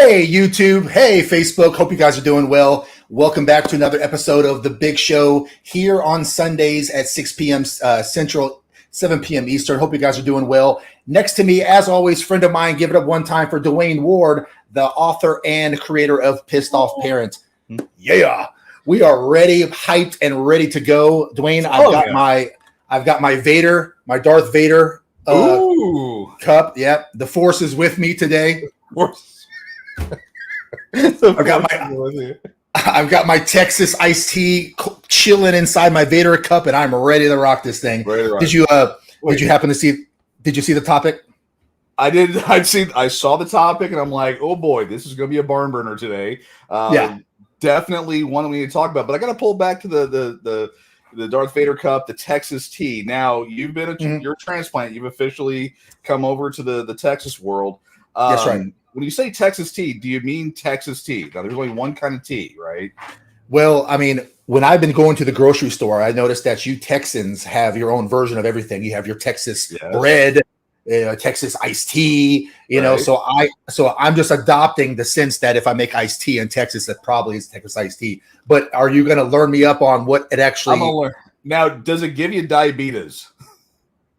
Hey, YouTube. Hey, Facebook. Hope you guys are doing well. Welcome back to another episode of The Big Show here on Sundays at 6 p.m. Central, 7 p.m. Eastern. Hope you guys are doing well. Next to me, as always, friend of mine, give it up one time for Dwayne Ward, the author and creator of Pissed Off Parent. Yeah, we are ready, hyped, and ready to go. Dwayne, I've got my Vader, my Darth Vader cup. Yep, the Force is with me today. I've got my Texas iced tea chilling inside my Vader cup, and I'm ready to rock this thing. Did you happen to see? Did you see the topic? I did. I saw the topic, and I'm like, oh boy, this is going to be a barn burner today. Definitely one that we need to talk about. But I got to pull back to the Darth Vader cup, the Texas tea. Now you've been you're a transplant. You've officially come over to the Texas world. That's right. When you say Texas tea, do you mean Texas tea? Now, there's only one kind of tea, right? Well, I mean, when I've been going to the grocery store, I noticed that you Texans have your own version of everything. You have your Texas bread, Texas iced tea, you know. So I'm just adopting the sense that if I make iced tea in Texas, that probably is Texas iced tea. But are you going to learn me up on what it actually? I'm gonna learn. Now, does it give you diabetes?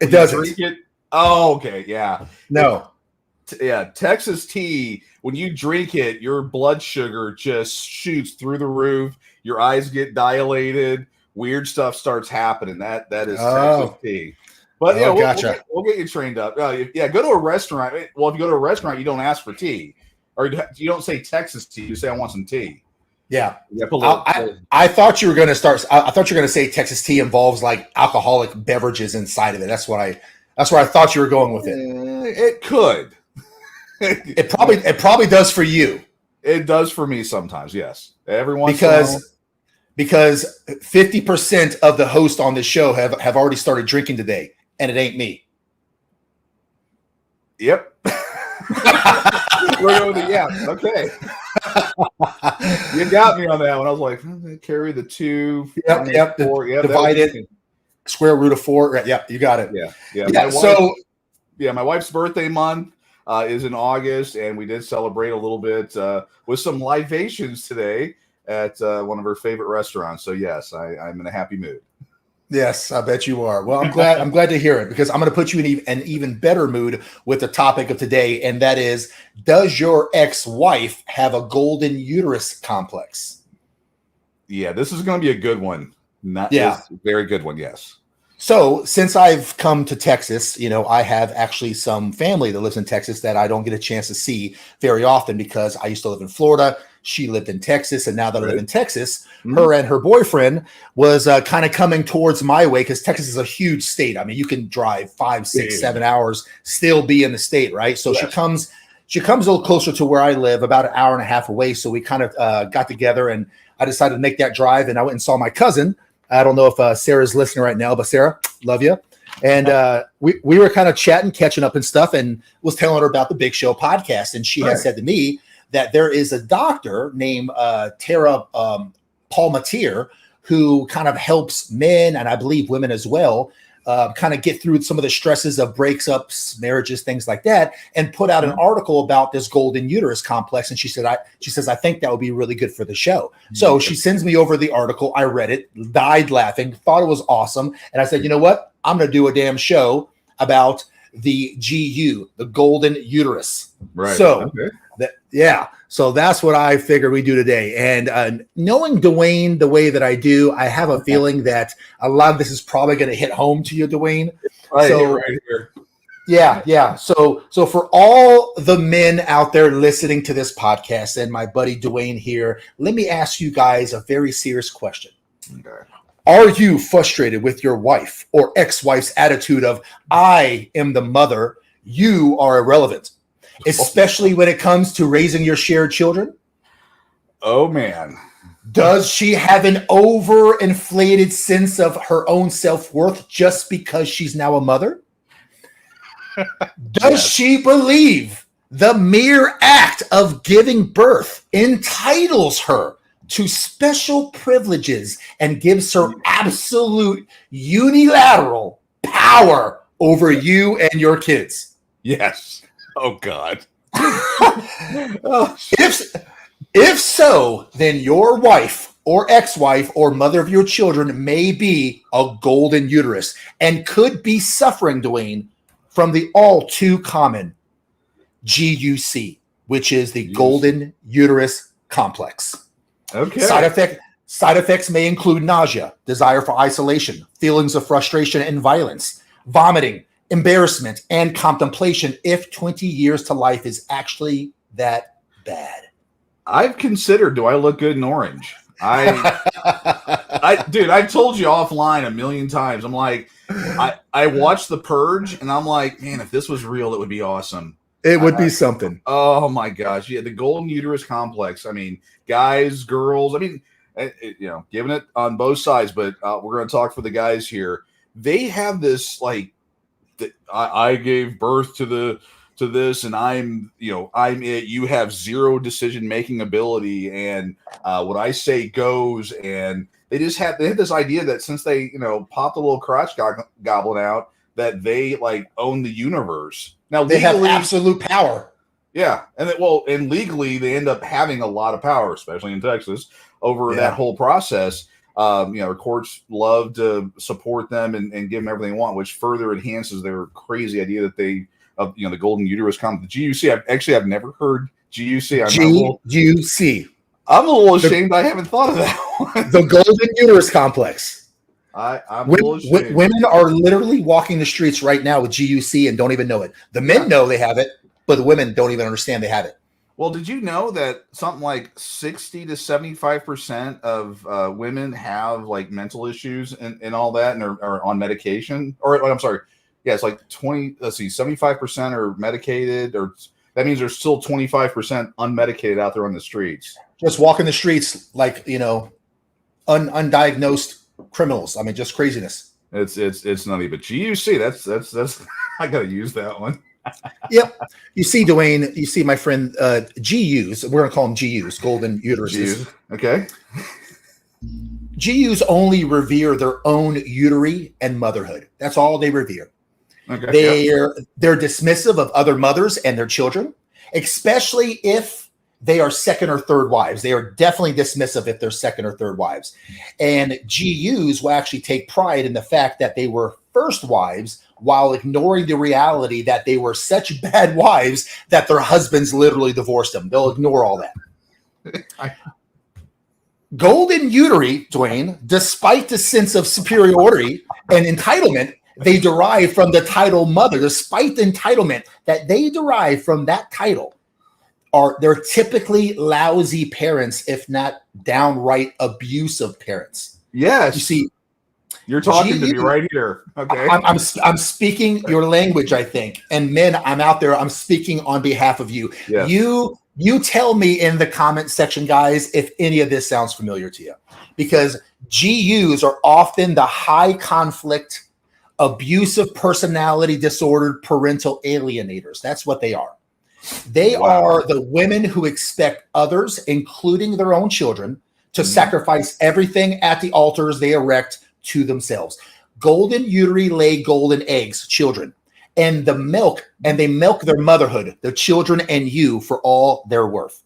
It doesn't. Drink it? Oh, okay, yeah. No. Texas tea, when you drink it, your blood sugar just shoots through the roof. Your eyes get dilated. Weird stuff starts happening. That is Texas tea. But gotcha. We'll get you trained up. Go to a restaurant. Well, if you go to a restaurant, you don't ask for tea, or you don't say Texas tea. You say I want some tea. Yeah. I thought you were going to start. I thought you were going to say Texas tea involves like alcoholic beverages inside of it. That's where I thought you were going with it. It could. It probably does for you. It does for me sometimes, yes. Every once because 50% of the hosts on this show have already started drinking today, and it ain't me. Yep. We're going with okay. You got me on that one. I was like, carry the 2. Yep. 4. Divide it. Square root of 4. Yeah, you got it. Yeah. My wife's birthday month is in August, and we did celebrate a little bit with some libations today at one of her favorite restaurants. So yes, I'm in a happy mood. Yes, I bet you are. Well, I'm glad to hear it, because I'm going to put you in an even better mood with the topic of today, and that is, does your ex-wife have a golden uterus complex? Yeah, this is going to be a good one. A very good one. Yes. So since I've come to Texas, I have actually some family that lives in Texas that I don't get a chance to see very often, because I used to live in Florida. She lived in Texas. And now that I live in Texas, her and her boyfriend was kind of coming towards my way, because Texas is a huge state. I mean, you can drive 5, 6, 7 hours, still be in the state, right? So she comes a little closer to where I live, about an hour and a half away. So we kind of got together, and I decided to make that drive. And I went and saw my cousin. I don't know if Sarah's listening right now, but Sarah, love you. And we were kind of chatting, catching up and stuff, and was telling her about the Big Show podcast. And she had said to me that there is a doctor named Tara Palmatier who kind of helps men, and I believe women as well, kind of get through some of the stresses of breakups, marriages, things like that, and put out an article about this golden uterus complex. And she says, I think that would be really good for the show. So she sends me over the article. I read it, died laughing, thought it was awesome. And I said, you know what? I'm going to do a damn show about the GU, the golden uterus. Right. So so that's what I figured we do today. And knowing Dwayne the way that I do, I have a feeling that a lot of this is probably going to hit home to you, Dwayne. Right here. Yeah. So for all the men out there listening to this podcast and my buddy Dwayne here, let me ask you guys a very serious question. Okay. Are you frustrated with your wife or ex-wife's attitude of, I am the mother, you are irrelevant? Especially when it comes to raising your shared children? Oh, man. Does she have an overinflated sense of her own self-worth just because she's now a mother? Does she believe the mere act of giving birth entitles her to special privileges and gives her absolute unilateral power over you and your kids? Yes. Oh, God. Oh, if so, then your wife or ex-wife or mother of your children may be a golden uterus and could be suffering, Dwayne, from the all too common GUC, which is the Golden Uterus Complex. Okay. Side effects may include nausea, desire for isolation, feelings of frustration and violence, vomiting, embarrassment, and contemplation if 20 years to life is actually that bad. I've considered, do I look good in orange? Dude, I've told you offline a million times. I'm like, I watched The Purge, and I'm like, man, if this was real, it would be awesome. It would be something. Oh my gosh, yeah, the Golden Uterus Complex. I mean, guys, girls. I mean, giving it on both sides, but we're going to talk for the guys here. They have this like, I gave birth to this, and I'm it. You have zero decision making ability, and what I say goes. And they have this idea that since they popped a little crotch goblin out, that they like own the universe. Now they legally, have absolute power. Yeah, and legally they end up having a lot of power, especially in Texas, over that whole process. Courts love to support them and give them everything they want, which further enhances their crazy idea that the Golden Uterus Complex, the GUC. I've never heard GUC. GUC. I'm a little ashamed I haven't thought of that one. The Golden Uterus Complex. Women are literally walking the streets right now with GUC and don't even know it. The men know they have it, but the women don't even understand they have it. Well, did you know that something like 60 to 75% of women have like mental issues and all that, and are on medication? Or I'm sorry, yeah, it's like 75% are medicated, or that means there's still 25% unmedicated out there on the streets. Just walking the streets like undiagnosed criminals. I mean, just craziness. It's nutty, but GUC, that's I gotta use that one. Yep. You see, Dwayne, you see my friend GUs, we're gonna call them GUs, golden uteruses. Okay. GUs only revere their own uteri and motherhood. That's all they revere. Okay. They're dismissive of other mothers and their children, especially if they are second or third wives. They are definitely dismissive if they're second or third wives. And GUs will actually take pride in the fact that they were first wives while ignoring the reality that they were such bad wives that their husbands literally divorced them. They'll ignore all that. Golden uteri, Dwayne, despite the sense of superiority and entitlement they derive from the title mother, despite the entitlement that they derive from that title, they're typically lousy parents, if not downright abusive parents. Yes. You see, you're talking to me right here. Okay. I'm speaking your language, I think. And men, I'm out there. I'm speaking on behalf of you. Yes. You tell me in the comment section, guys, if any of this sounds familiar to you. Because GUs are often the high conflict, abusive personality disordered parental alienators. That's what they are. They are the women who expect others, including their own children, to sacrifice everything at the altars they erect to themselves. Golden uteri lay golden eggs, children, and they milk their motherhood, their children and you for all they're worth.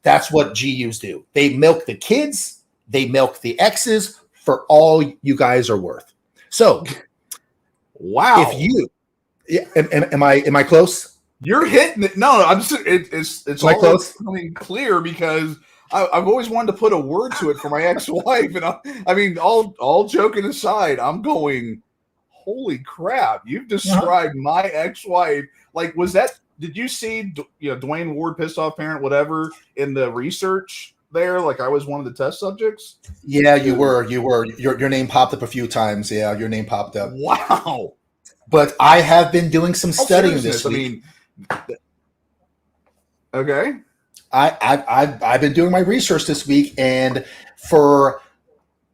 That's what GUs do. They milk the kids, they milk the exes for all you guys are worth. So, wow. If you, am I close? You're hitting it. No, I'm just, it's all close? Becoming clear because I've always wanted to put a word to it for my ex-wife, and I mean, all joking aside, I'm going, holy crap! You've described my ex-wife. Like, did you see Dwayne Ward, pissed off parent, whatever, in the research there? Like, I was one of the test subjects. Yeah, you were. Your name popped up a few times. Yeah, your name popped up. Wow. But I have been doing some studying this week. I mean, okay. I've been doing my research this week, and for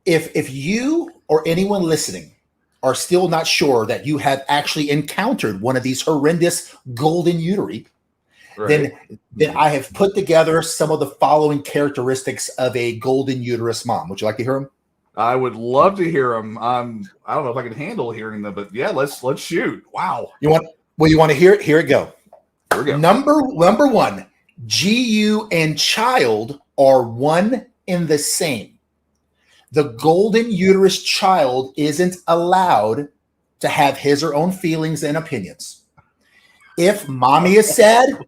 if you or anyone listening are still not sure that you have actually encountered one of these horrendous golden uteri, right, then I have put together some of the following characteristics of a golden uterus mom. Would you like to hear them? I would love to hear them. I don't know if I can handle hearing them, but yeah, let's shoot. Wow. You want to hear it? Here it go. Here we go. Number one, GU and child are one and the same. The golden uterus child isn't allowed to have his or own feelings and opinions. If mommy is sad,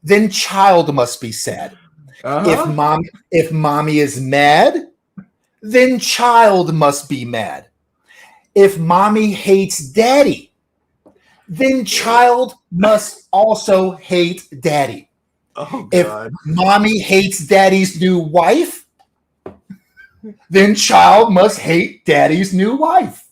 then child must be sad. If mommy is mad, then child must be mad. If mommy hates daddy, then child must also hate daddy. Oh, if God. Mommy hates daddy's new wife, then child must hate daddy's new wife.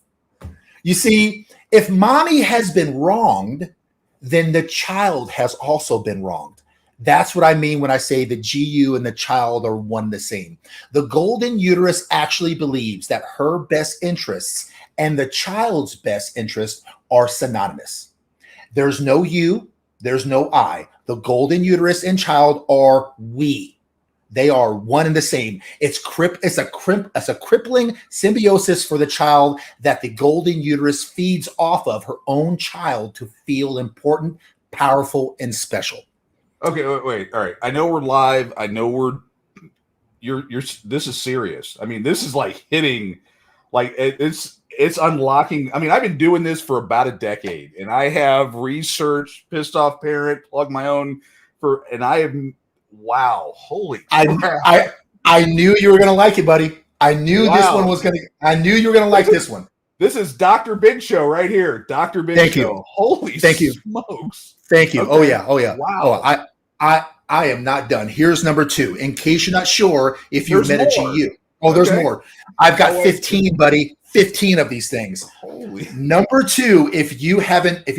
You see, if mommy has been wronged, then the child has also been wronged. That's what I mean when I say the GU and the child are one and the same. The golden uterus actually believes that her best interests and the child's best interests are synonymous. There's no you, there's no I. The golden uterus and child are we. They are one and the same. It's a crippling symbiosis for the child that the golden uterus feeds off of her own child to feel important, powerful, and special. Okay, wait. All right. I know we're live. I know you're this is serious. I mean, this is like hitting, like it's unlocking. I mean, I've been doing this for about a decade, and I have researched pissed off parent, plug my own and I have, wow, holy crap. I knew you were going to like it, buddy. I knew this one was going to, I knew you were going to like this one. This is Dr. Big Show right here. Dr. Big Thank Show. You. Holy Thank you. smokes. Thank you. Okay. Oh yeah. Wow. I am not done. Here's number 2. In case you're not sure if you've met a GU. Oh, there's more. I've got 15, buddy. 15 of these things. Holy. Number 2, if you're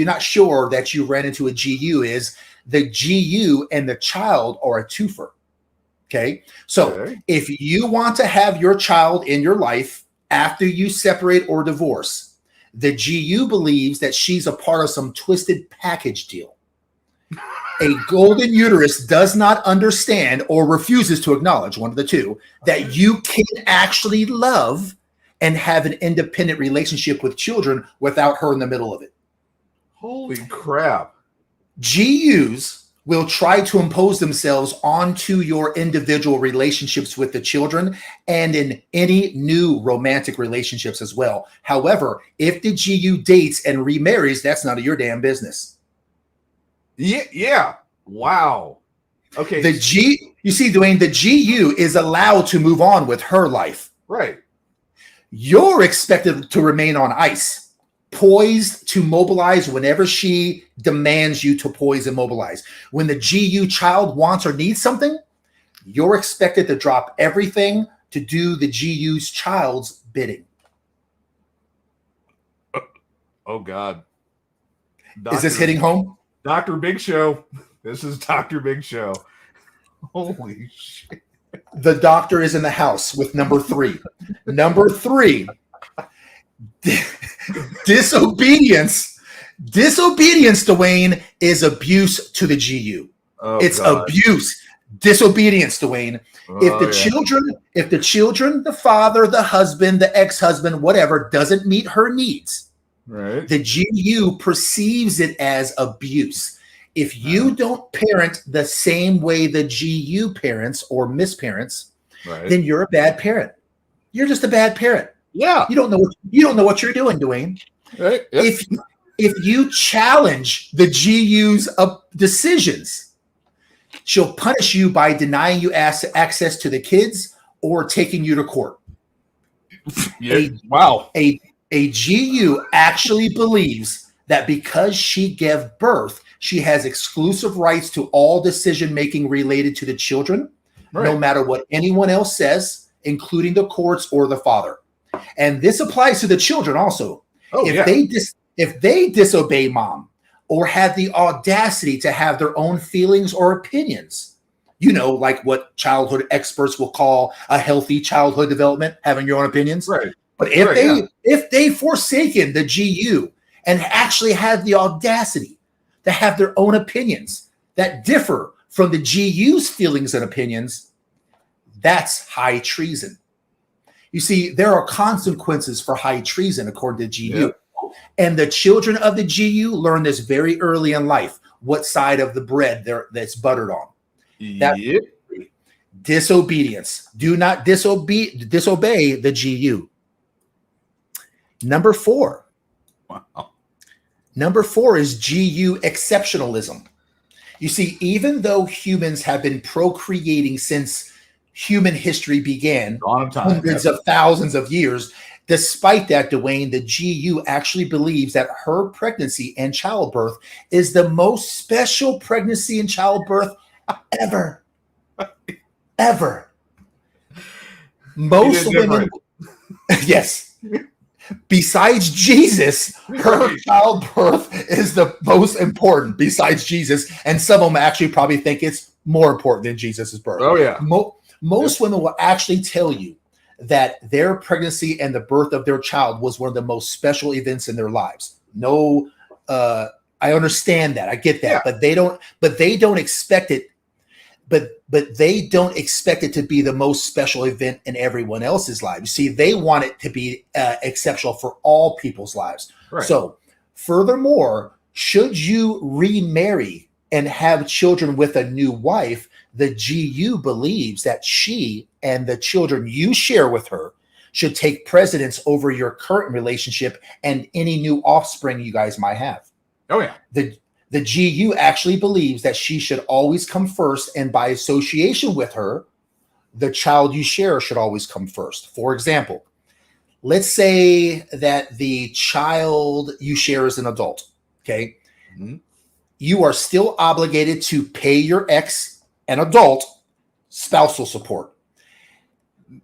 not sure that you ran into a GU, is the GU and the child are a twofer. Okay. So if you want to have your child in your life after you separate or divorce, the GU believes that she's a part of some twisted package deal. A golden uterus does not understand or refuses to acknowledge, one of the two, that you can actually love and have an independent relationship with children without her in the middle of it. Holy crap. GUs will try to impose themselves onto your individual relationships with the children and in any new romantic relationships as well. However, if the GU dates and remarries, that's none of your damn business. Yeah. Wow. Okay. You see, Dwayne, the GU is allowed to move on with her life. Right. You're expected to remain on ice, poised to mobilize whenever she demands you to poise and mobilize. When the GU child wants or needs something, you're expected to drop everything to do the GU's child's bidding. Oh, God. Is this hitting home? Dr. Big Show. This is Dr. Big Show. Holy shit. The doctor is in the house with number 3. Number 3, disobedience. Disobedience, Dwayne, is abuse to the GU. Oh, it's God. Abuse. Disobedience, Dwayne. If the children, the father, the husband, the ex-husband, whatever, doesn't meet her needs, right, the GU perceives it as abuse. If you don't parent the same way the GU parents or misparents, then you're a bad parent. You're just a bad parent. Yeah. You don't know what you're doing, Dwayne. Right. Yep. If you challenge the GU's decisions, she'll punish you by denying you access to the kids or taking you to court. Yeah. Wow. A GU actually believes that because she gave birth, she has exclusive rights to all decision-making related to the children, no matter what anyone else says, including the courts or the father. And this applies to the children also. If they disobey mom or have the audacity to have their own feelings or opinions, like what childhood experts will call a healthy childhood development, having your own opinions. Right. But if they forsaken the GU and actually had the audacity to have their own opinions that differ from the GU's feelings and opinions, that's high treason. You see, there are consequences for high treason according to GU. Yep. And the children of the GU learn this very early in life. what side of the bread that's buttered on. That's Yep. disobedience. Do not disobey the GU. Number 4. Wow. Number 4 is GU exceptionalism. You see, even though humans have been procreating since human history began, hundreds of thousands of years, despite that, Dwayne, the GU actually believes that her pregnancy and childbirth is the most special pregnancy and childbirth ever. Ever. Most women, yes. Besides Jesus, her childbirth is the most important besides Jesus. And some of them actually probably think it's more important than Jesus' birth. Oh, yeah. Most women will actually tell you that their pregnancy and the birth of their child was one of the most special events in their lives. No, I understand that. I get that. Yeah. But they don't expect it. But they don't expect it to be the most special event in everyone else's lives. You see, they want it to be exceptional for all people's lives. Right. So, furthermore, should you remarry and have children with a new wife, the GU believes that she and the children you share with her should take precedence over your current relationship and any new offspring you guys might have. Oh, yeah. The GU actually believes that she should always come first, and by association with her, the child you share should always come first. For example, let's say that the child you share is an adult, okay? Mm-hmm. You are still obligated to pay your ex, an adult, spousal support.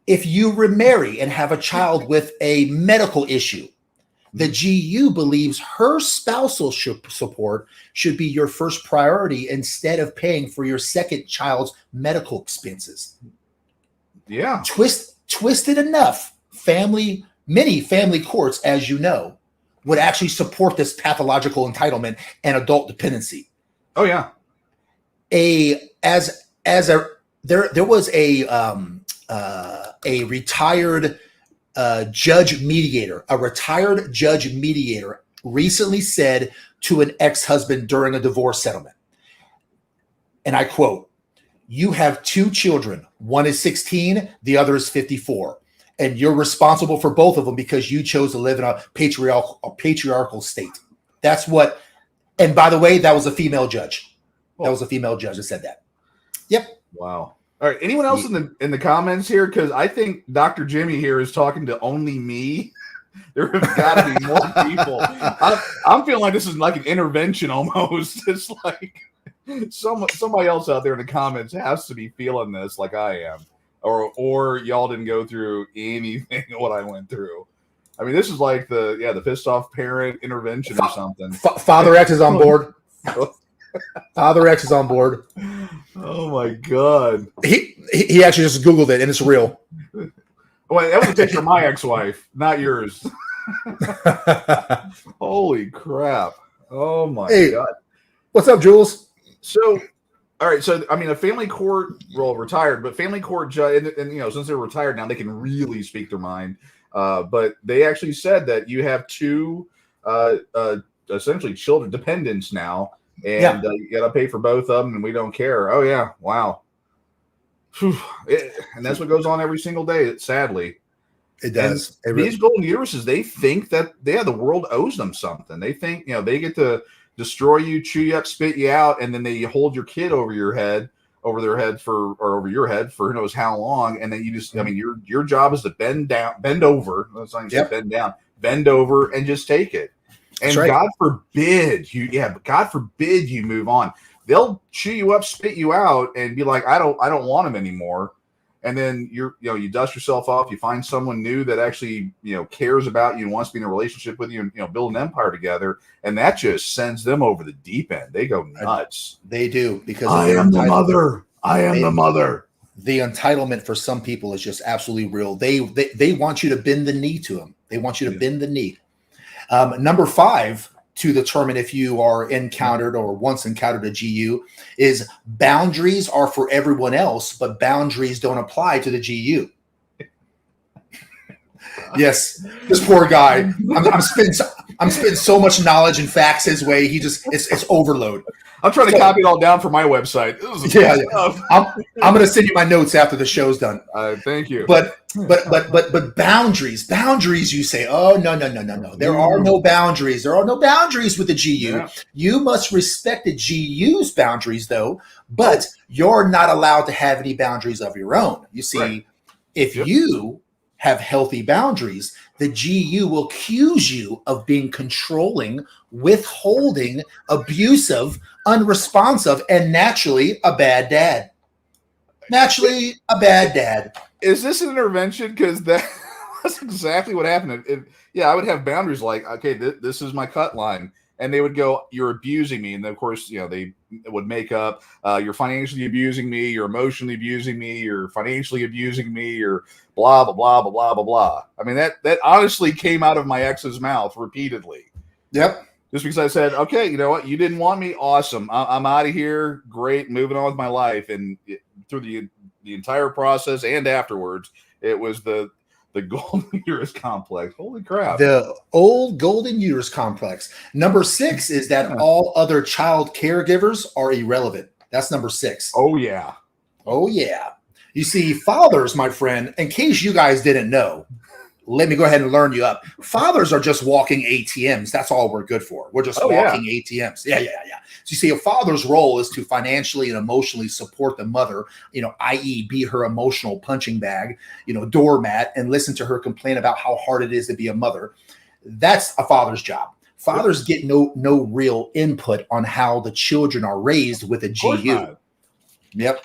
If you remarry and have a child with a medical issue, the GU believes her spousal support should be your first priority instead of paying for your second child's medical expenses. Yeah. Twisted enough, many family courts, as you know, would actually support this pathological entitlement and adult dependency. Oh yeah. There was a retired judge mediator recently said to an ex-husband during a divorce settlement, and I quote, "You have 2 children. One is 16, the other is 54. And you're responsible for both of them because you chose to live in a patriarchal state." That's what, and by the way, that was a female judge. That was a female judge that said that. Yep. Wow. All right. Anyone else in the comments here? Because I think Dr. Jimmy here is talking to only me. There have got to be more people. I'm feeling like this is like an intervention almost. It's like somebody else out there in the comments has to be feeling this like I am, or y'all didn't go through anything of what I went through. I mean, this is like the pissed off parent intervention or something. Father X is on board. Father X is on board. Oh my God. He actually just Googled it and it's real. Wait, that was a picture of my ex-wife, not yours. Holy crap. Oh my God. What's up, Jules? So, all right. So, I mean, a family court, retired, but family court judge, and you know, since they're retired now, they can really speak their mind. But they actually said that you have 2 essentially children dependents now. And you got to pay for both of them, and we don't care. Oh, yeah. Wow. And that's what goes on every single day, sadly. It does. These golden uteruses, they think that, the world owes them something. They think, they get to destroy you, chew you up, spit you out, and then they hold your kid over your head for who knows how long. And then you just, I mean, your job is to bend over. That's not even bend down, bend over and just take it. And right. God forbid you move on. They'll chew you up, spit you out, and be like, I don't want him anymore. And then you dust yourself off. You find someone new that actually, cares about you and wants to be in a relationship with you and, build an empire together. And that just sends them over the deep end. They go nuts. They do, because I am the mother. The entitlement for some people is just absolutely real. They want you to bend the knee to them. They want you to bend the knee. Number 5 to determine if you are encountered or once encountered a GU is boundaries are for everyone else, but boundaries don't apply to the GU. Yes, this poor guy. I'm spitting so much knowledge and facts his way. He just it's overload. I'm trying to copy it all down for my website. Yeah. I'm going to send you my notes after the show's done. Thank you. But boundaries. You say, oh, no. There are no boundaries. There are no boundaries with the GU. Yeah. You must respect the GU's boundaries, though, but you're not allowed to have any boundaries of your own. You see, if you have healthy boundaries, the GU will accuse you of being controlling, withholding, abusive, unresponsive, and naturally a bad dad. Is this an intervention? Because that's exactly what happened. I would have boundaries like, okay, this is my cut line. And they would go, you're abusing me. And then, of course, they would make up, you're financially abusing me, you're emotionally abusing me, you're financially abusing me, you're blah, blah, blah, blah, blah, blah, blah. I mean, that honestly came out of my ex's mouth repeatedly. Yep. Just because I said, okay, you know what? You didn't want me. Awesome. I'm out of here. Great. Moving on with my life. And through the entire process and afterwards, it was the Golden Uterus Complex. Holy crap. The old Golden Uterus Complex. Number 6 is that all other child caregivers are irrelevant. That's number 6. Oh, yeah. You see, fathers, my friend, in case you guys didn't know, let me go ahead and learn you up. Fathers are just walking ATMs. That's all we're good for. We're just walking ATMs. Yeah. So you see, a father's role is to financially and emotionally support the mother, i.e. be her emotional punching bag, doormat, and listen to her complain about how hard it is to be a mother. That's a father's job. Fathers get no real input on how the children are raised with a GU. Yep.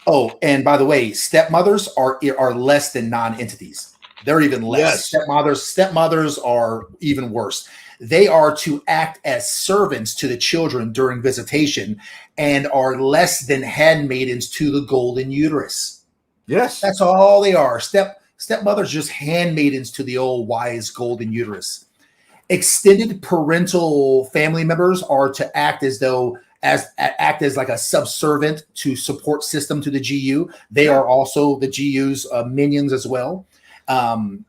Oh, and by the way, stepmothers are less than non-entities. They're even less. Yes. Stepmothers are even worse. They are to act as servants to the children during visitation and are less than handmaidens to the golden uterus. Yes. That's all they are. Stepmothers just handmaidens to the old wise golden uterus. Extended parental family members are to act as like a subservient to support system to the GU. They are also the GU's minions as well. And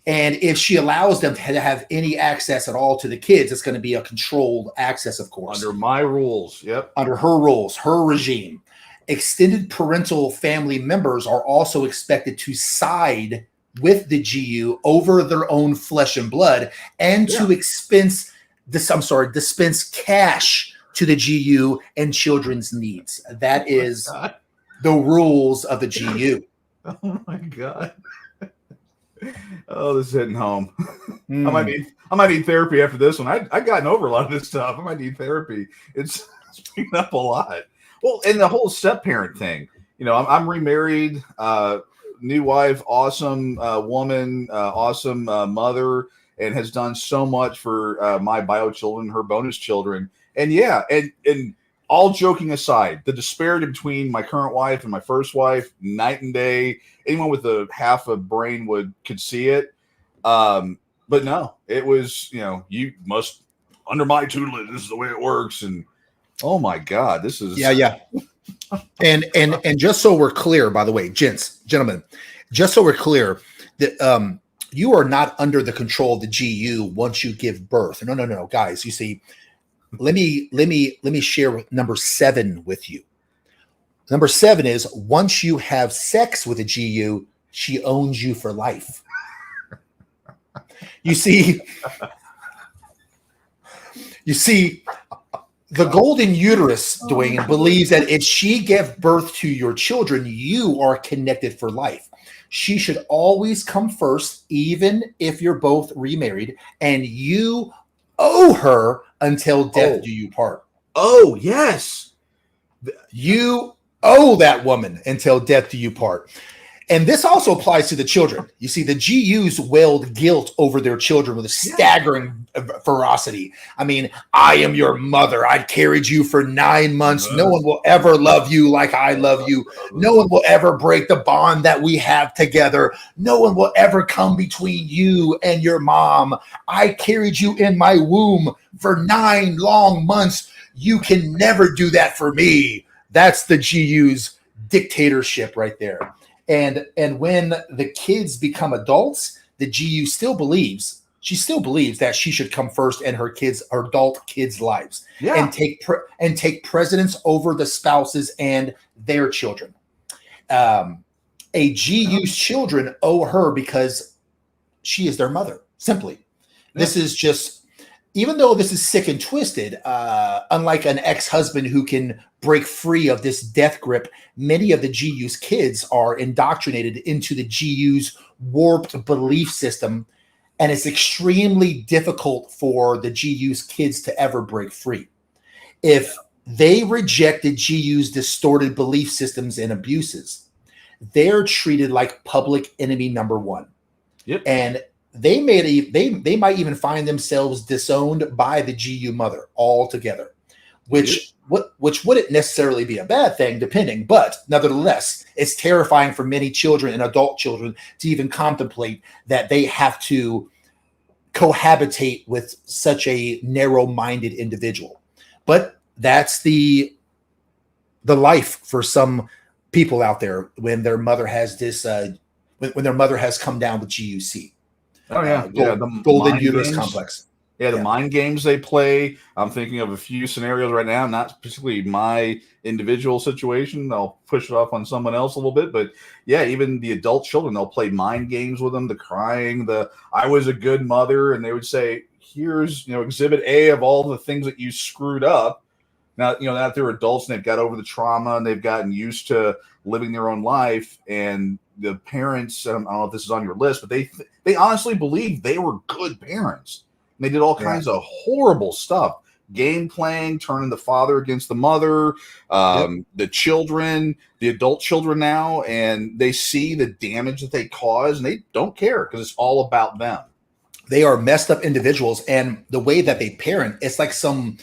if she allows them to have any access at all to the kids, it's going to be a controlled access, of course. Under my rules. Yep. Under her rules, her regime. Extended parental family members are also expected to side with the GU over their own flesh and blood and to dispense cash to the GU and children's needs. That is the rules of the GU. Oh my God. Oh, this is hitting home. I might need therapy after this one. I've gotten over a lot of this stuff. I might need therapy. It's picking up a lot. Well, and the whole step parent thing. I'm remarried, new wife, awesome woman, awesome mother, and has done so much for my bio children, her bonus children. And and all joking aside, the disparity between my current wife and my first wife, night and day. Anyone with a half a brain could see it. But no, it was, you must, under my tutelage, this is the way it works. And oh my God, this is. Yeah. And just so we're clear, by the way, gentlemen, just so we're clear that you are not under the control of the GU once you give birth. No, guys, you see, let me share number 7 with you. Number 7 is once you have sex with a GU, she owns you for life. You see, the golden uterus, Dwayne, believes that if she gives birth to your children, you are connected for life. She should always come first, even if you're both remarried, and you owe her until death do you part. Oh, yes. You owe that woman until death do you part. And this also applies to the children. You see, the GUs wield guilt over their children with a staggering ferocity. I mean, I am your mother. I carried you for 9 months. No one will ever love you like I love you. No one will ever break the bond that we have together. No one will ever come between you and your mom. I carried you in my womb for 9 long months. You can never do that for me. That's the GU's dictatorship right there. And when the kids become adults, the GU still believes she still believes that she should come first in her adult kids' lives, and take precedence over the spouses and their children. GU's children owe her because she is their mother. Simply, this is just. Even though this is sick and twisted, unlike an ex-husband who can break free of this death grip, many of the GU's kids are indoctrinated into the GU's warped belief system, and it's extremely difficult for the GU's kids to ever break free. If they rejected GU's distorted belief systems and abuses, they're treated like public enemy number one. Yep. And they might even find themselves disowned by the GU mother altogether, which wouldn't necessarily be a bad thing, depending. But nevertheless, it's terrifying for many children and adult children to even contemplate that they have to cohabitate with such a narrow-minded individual. But that's the life for some people out there when their mother has this when their mother has come down with GUC. Oh yeah, the Golden Uterus Complex. Yeah, the mind games they play. I'm thinking of a few scenarios right now, not particularly my individual situation. I'll push it off on someone else a little bit, but yeah, even the adult children, they'll play mind games with them, the crying, I was a good mother, and they would say, here's, exhibit A of all the things that you screwed up. Now, now that they're adults and they've got over the trauma and they've gotten used to living their own life, and the parents, I don't know if this is on your list, but they honestly believe they were good parents. And they did all kinds of horrible stuff. Game playing, turning the father against the mother, the children, the adult children now, and they see the damage that they cause, and they don't care because it's all about them. They are messed up individuals, and the way that they parent, it's like some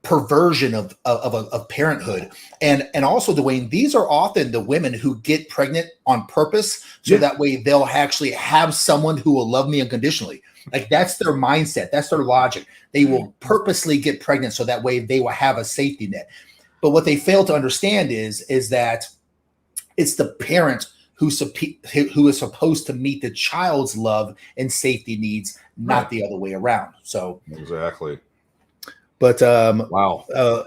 perversion of parenthood. And also, Dwayne, these are often the women who get pregnant on purpose, so that way they'll actually have someone who will love me unconditionally. Like, that's their mindset, that's their logic. They will purposely get pregnant so that way they will have a safety net. But what they fail to understand is that it's the parent who is supposed to meet the child's love and safety needs, not the other way around. So exactly. But wow,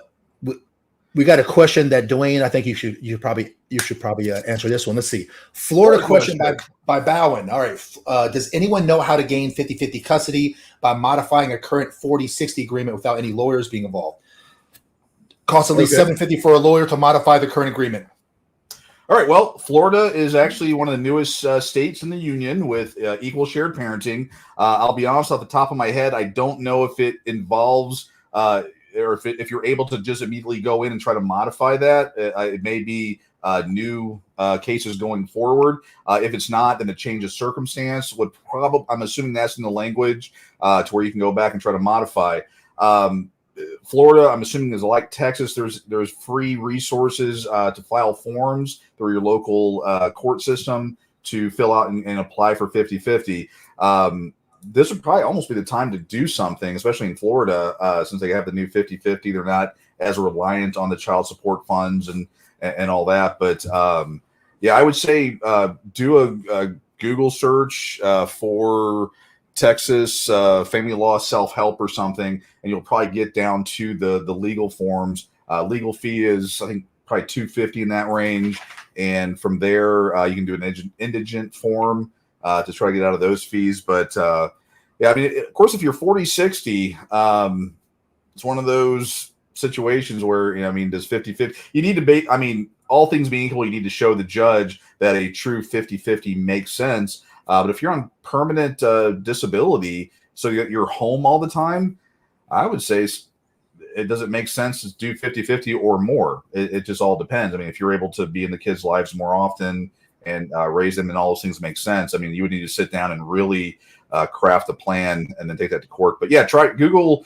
we got a question that Dwayne, I think you should probably answer this one. Let's see. Florida question by Bowen. All right. Does anyone know how to gain 50-50 custody by modifying a current 40-60 agreement without any lawyers being involved? Costs at least $750 for a lawyer to modify the current agreement. All right. Well, Florida is actually one of the newest states in the union with equal shared parenting. I'll be honest, off the top of my head, I don't know if it involves or if you're able to just immediately go in and try to modify that. It may be new cases going forward. If it's not, then a change of circumstance would probably, I'm assuming that's in the language to where you can go back and try to modify. Florida, I'm assuming, is like Texas. There's free resources to file forms through your local court system to fill out and apply for 50-50. This would probably almost be the time to do something, especially in Florida, since they have the new 50-50. They're not as reliant on the child support funds and all that. But I would say do a Google search for Texas family law self-help or something, and you'll probably get down to the legal forms. Legal fee is, I think, probably $250 in that range, and from there you can do an indigent form to try to get out of those fees. But I mean, of course, if you're 40-60, it's one of those situations where, does 50-50, you need to all things being equal, you need to show the judge that a true 50-50 makes sense. But if you're on permanent disability, so you're home all the time, I would say it doesn't make sense to do 50-50 or more. It just all depends. I mean, if you're able to be in the kids' lives more often and raise them and all those things make sense, I mean, you would need to sit down and really craft a plan and then take that to court. But yeah, try Google